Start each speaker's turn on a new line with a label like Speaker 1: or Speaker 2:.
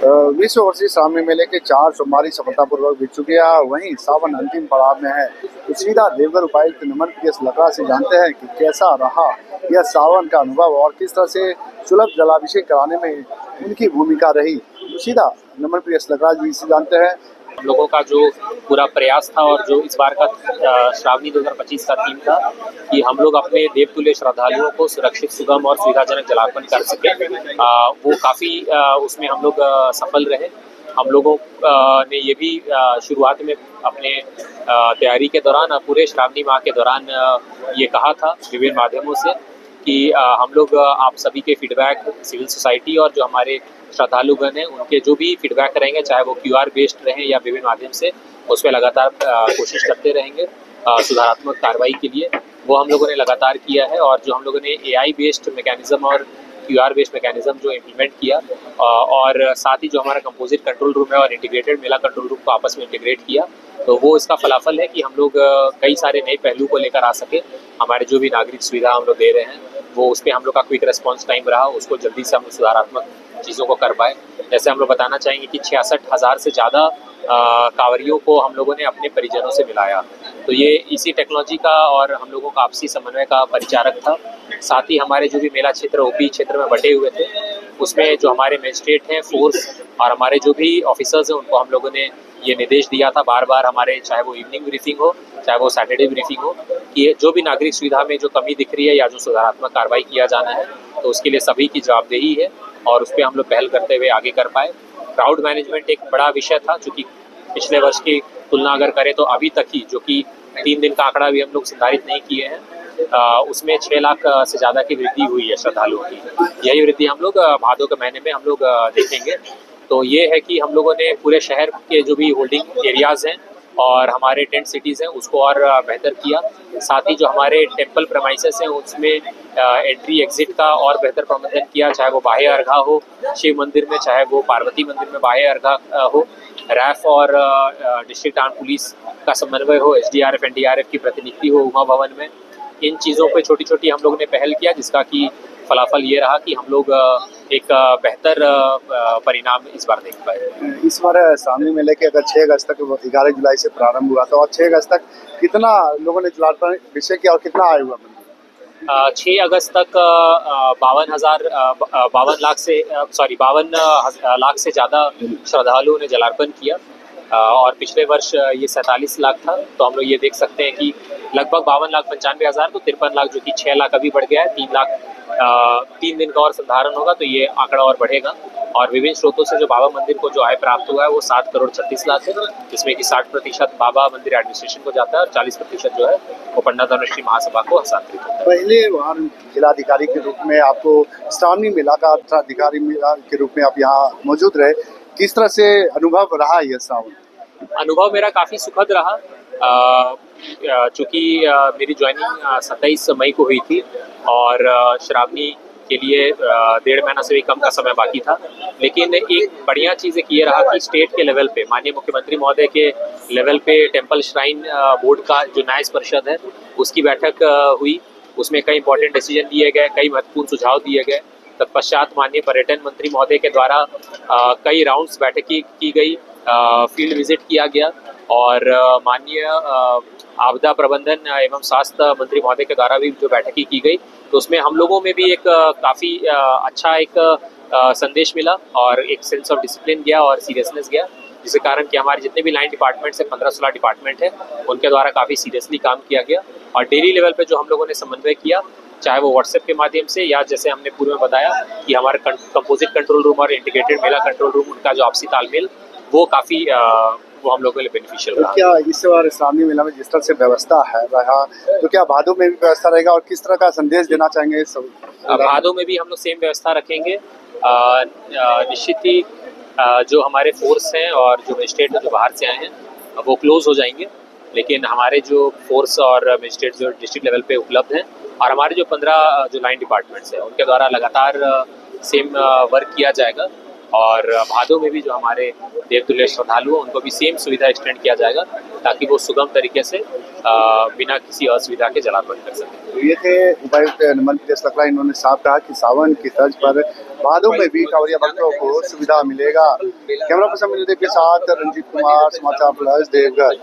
Speaker 1: विश्व वर्षीय श्रावणी मेले के 4 सोमवारी सफलतापूर्वक बीत चुके हैं। वहीं सावन अंतिम पड़ाव में है। तो सीधा देवघर उपायुक्त नमन प्रियस लकड़ा से जानते हैं कि कैसा रहा यह सावन का अनुभव और किस तरह से सुलभ जलाभिषेक कराने में उनकी भूमिका रही। तो सीधा नमन प्रियस लकड़ा जी से जानते हैं।
Speaker 2: हम लोगों का जो पूरा प्रयास था और जो इस बार का श्रावणी 2025 का थीम था कि हम लोग अपने देवतुल्य श्रद्धालुओं को सुरक्षित, सुगम और सुविधाजनक जलार्पण कर सके, वो काफ़ी उसमें हम लोग सफल रहे। हम लोगों ने ये भी शुरुआत में अपने तैयारी के दौरान, पूरे श्रावणी माह के दौरान ये कहा था विभिन्न माध्यमों से कि हम लोग आप सभी के फीडबैक, सिविल सोसाइटी और जो हमारे श्रद्धालुगण हैं उनके जो भी फीडबैक रहेंगे, चाहे वो QR बेस्ड रहें या विभिन्न माध्यम से, उस पर लगातार कोशिश करते रहेंगे सुधारात्मक कार्रवाई के लिए। वो हम लोगों ने लगातार किया है और जो हम लोगों ने AI बेस्ड मैकेनिज्म और QR बेस्ड मैकेनिज्म जो इम्प्लीमेंट किया और साथ ही जो हमारा कंपोजिट कंट्रोल रूम है और इंटीग्रेटेड मेला कंट्रोल रूम को आपस में इंटीग्रेट किया, तो वो इसका फलाफल है कि हम लोग कई सारे नए पहलू को लेकर आ सके। हमारे जो भी नागरिक सुविधा हम लोग दे रहे हैं वो उस पर हम लोग का क्विक रिस्पॉन्स टाइम रहा, उसको जल्दी से हम लोग सुधारात्मक चीज़ों को कर पाए। जैसे हम लोग बताना चाहेंगे कि 66,000 से ज़्यादा कांवरियों को हम लोगों ने अपने परिजनों से मिलाया, तो ये इसी टेक्नोलॉजी का और हम लोगों का आपसी समन्वय का परिचारक था। साथ ही हमारे जो भी मेला क्षेत्र OP क्षेत्र में बटे हुए थे, उसमें जो हमारे मजिस्ट्रेट हैं, फोर्स और हमारे जो भी ऑफिसर्स हैं, उनको हम लोगों ने ये निर्देश दिया था बार बार, हमारे चाहे वो इवनिंग ब्रीफिंग हो, चाहे वो सैटरडे ब्रीफिंग हो, कि जो भी नागरिक सुविधा में जो कमी दिख रही है या जो सुधारात्मक कार्रवाई किया जाना है, तो उसके लिए सभी की जवाबदेही है और उस पर हम लोग पहल करते हुए आगे कर पाए। क्राउड मैनेजमेंट एक बड़ा विषय था, चूँकि पिछले वर्ष की तुलना अगर करें तो अभी तक ही, जो कि 3 दिन का आंकड़ा भी हम लोग संधारित नहीं किए हैं, उसमें 6 लाख से ज़्यादा की वृद्धि हुई है श्रद्धालुओं की। यही वृद्धि हम लोग भादों के महीने में हम लोग देखेंगे। तो ये है कि हम लोगों ने पूरे शहर के जो भी होल्डिंग एरियाज़ हैं और हमारे टेंट सिटीज़ हैं उसको और बेहतर किया। साथ ही जो हमारे टेम्पल प्रेमाइसेस हैं उसमें एंट्री एग्जिट का और बेहतर प्रबंधन किया, चाहे वो बाह्य अर्घा हो शिव मंदिर में, चाहे वो पार्वती मंदिर में बाह्य अर्घा हो, रैफ और डिस्ट्रिक्ट आर्म पुलिस का समन्वय हो, SDRF NDRF की प्रतिनिधि हो उमा भवन में। इन चीज़ों पे छोटी छोटी हम लोग ने पहल किया, जिसका कि फलाफल ये रहा कि हम लोग एक बेहतर परिणाम इस बार देख पाए।
Speaker 1: इस बार श्रावणी मेले के अगर 6 अगस्त तक 11 जुलाई से प्रारंभ हुआ था और 6 अगस्त तक कितना लोगों ने जलार्पण अभिषेक किया और कितना आया हुआ?
Speaker 2: 6 अगस्त तक 52 लाख से ज़्यादा श्रद्धालुओं ने जलार्पण किया और पिछले वर्ष ये 47 लाख था। तो हम लोग ये देख सकते हैं कि लगभग 52,95,000 तो 53 लाख, जो कि 6 लाख अभी बढ़ गया है। 3 लाख 3 दिन का और संधारण होगा तो ये आंकड़ा और बढ़ेगा। और विभिन्न स्रोतों से जो बाबा मंदिर को जो आय प्राप्त हुआ है वो 7 करोड़ 36 लाख है, जिसमें कि 60% बाबा मंदिर एडमिनिस्ट्रेशन को जाता है और 40% जो है वो पंडित धर्मश्री महासभा को हस्तांतरित होता है।
Speaker 1: पहले बार जिलाधिकारी के रूप में आपको श्रावणी मेला का अधिकारी के रूप में आप यहाँ मौजूद रहे, किस तरह से अनुभव रहा यह श्रावण?
Speaker 2: अनुभव मेरा काफ़ी सुखद रहा, चूँकि मेरी ज्वाइनिंग 27 मई को हुई थी और श्रावणी के लिए 1.5 महीना से भी कम का समय बाकी था। लेकिन एक बढ़िया चीज़ ये रहा कि स्टेट के लेवल पे माननीय मुख्यमंत्री महोदय के लेवल पे टेम्पल श्राइन बोर्ड का जो न्यास परिषद है उसकी बैठक हुई। उसमें कई इंपॉर्टेंट डिसीजन लिए गए, कई महत्वपूर्ण सुझाव दिए गए। तत्पश्चात माननीय पर्यटन मंत्री महोदय के द्वारा कई राउंड्स बैठक की गई, फील्ड विजिट किया गया और माननीय आपदा प्रबंधन एवं स्वास्थ्य मंत्री महोदय के द्वारा भी जो बैठकें की गई, तो उसमें हम लोगों में भी एक काफ़ी अच्छा एक संदेश मिला और एक सेंस ऑफ डिसिप्लिन गया और सीरियसनेस गया, जिसके कारण कि हमारे जितने भी लाइन डिपार्टमेंट्स हैं, 15-16 डिपार्टमेंट है, उनके द्वारा काफ़ी सीरियसली काम किया गया। और डेली लेवल पे जो हम लोगों ने समन्वय किया, चाहे वो व्हाट्सएप के माध्यम से या जैसे हमने पूर्व में बताया कि हमारे कंपोजिट कंट्रोल रूम और इंटीग्रेटेड मेला कंट्रोल रूम, उनका जो आपसी तालमेल वो काफ़ी वो हम लोगों के लिए बेनिफिशियल रहा।
Speaker 1: क्या इस बार श्रावणी मेला में जिस तरह से व्यवस्था है रहा, तो क्या भादों में भी व्यवस्था रहेगा और किस तरह का संदेश देना चाहेंगे सब?
Speaker 2: भादों में भी हम लोग सेम व्यवस्था रखेंगे। निश्चित ही जो हमारे फोर्स हैं और जो मजिस्ट्रेट जो बाहर से आए हैं वो क्लोज हो जाएंगे, लेकिन हमारे जो फोर्स और मजिस्ट्रेट जो डिस्ट्रिक्ट लेवल पे उपलब्ध हैं और हमारे जो 15 जो लाइन डिपार्टमेंट्स हैं उनके द्वारा लगातार सेम वर्क किया जाएगा। और भादों में भी जो हमारे देवतुल्य श्रद्धालु हैं उनको भी सेम सुविधा एक्सटेंड किया जाएगा ताकि वो सुगम तरीके से बिना किसी असुविधा के जलार्पण कर सकें।
Speaker 1: तो ये थे उपायुक्त नमन प्रियस लकड़ा। इन्होंने साफ कहा कि सावन की तर्ज पर भादों में भी कांवड़िया भक्तों को सुविधा मिलेगा। कैमरा पर्सन विनोद के साथ रंजीत कुमार, समाचार प्लस, देवघर।